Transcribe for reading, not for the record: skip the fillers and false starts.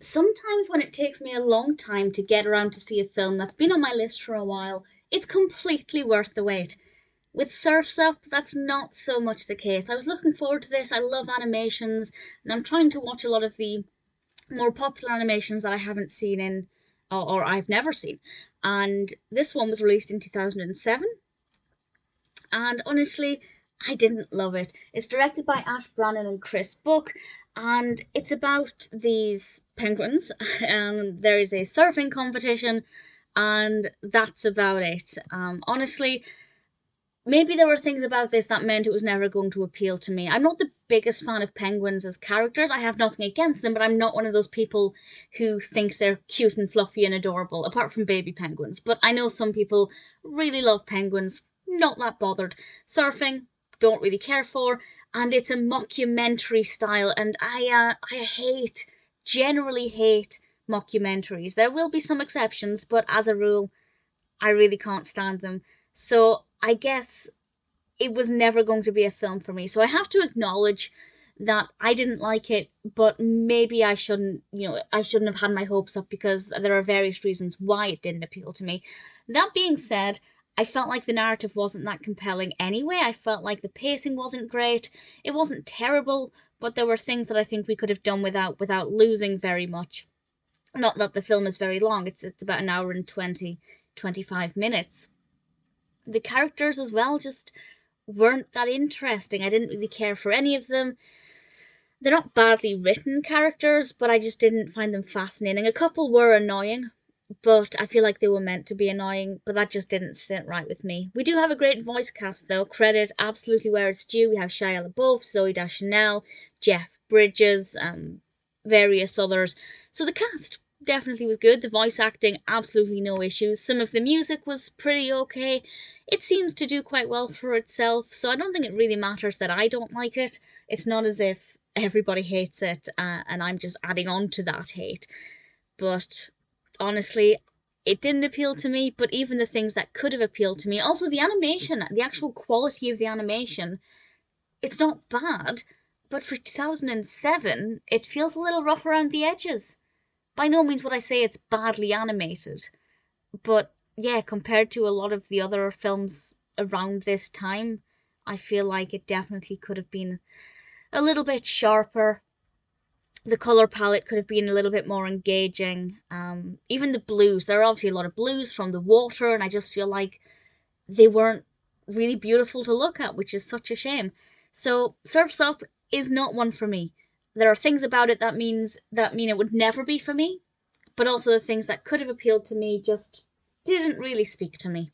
Sometimes when it takes me a long time to get around to see a film that's been on my list for a while, it's completely worth the wait. With Surf's Up, that's not so much the case. I was looking forward to this. I love animations, and I'm trying to watch a lot of the more popular animations that I haven't seen or I've never seen. And this one was released in 2007, and honestly, I didn't love it. It's directed by Brannon and Chris Book, and it's about these penguins, and there is a surfing competition, and that's about it. Honestly, maybe there were things about this that meant it was never going to appeal to me. I'm not the biggest fan of penguins as characters. I have nothing against them, but I'm not one of those people who thinks they're cute and fluffy and adorable, apart from baby penguins. But I know some people really love penguins, not that bothered. Surfing, don't really care for, and it's a mockumentary style, and I generally hate mockumentaries. There will be some exceptions, but as a rule, I really can't stand them. So I guess it was never going to be a film for me. So I have to acknowledge that I didn't like it, but maybe I shouldn't have had my hopes up because there are various reasons why it didn't appeal to me. That being said, I felt like the narrative wasn't that compelling anyway. I felt like the pacing wasn't great. It wasn't terrible, but there were things that I think we could have done without losing very much. Not that the film is very long. It's about an hour and 25 minutes. The characters as well just weren't that interesting. I didn't really care for any of them. They're not badly written characters, but I just didn't find them fascinating. A couple were annoying, but I feel like they were meant to be annoying, but that just didn't sit right with me. We do have a great voice cast though, credit absolutely where it's due. We have Shia LaBeouf, Zooey Deschanel, Jeff Bridges, various others. So the cast definitely was good. The voice acting, absolutely no issues. Some of the music was pretty okay. It seems to do quite well for itself, so I don't think it really matters that I don't like it. It's not as if everybody hates it and I'm just adding on to that hate. But honestly, it didn't appeal to me, but even the things that could have appealed to me, also the animation, the actual quality of the animation, it's not bad, but for 2007, it feels a little rough around the edges. By no means would I say it's badly animated, but yeah, compared to a lot of the other films around this time, I feel like it definitely could have been a little bit sharper. The color palette could have been a little bit more engaging. Even the blues, there are obviously a lot of blues from the water, and I just feel like they weren't really beautiful to look at, which is such a shame. So Surf's Up is not one for me. There are things about it that mean it would never be for me, but also the things that could have appealed to me just didn't really speak to me.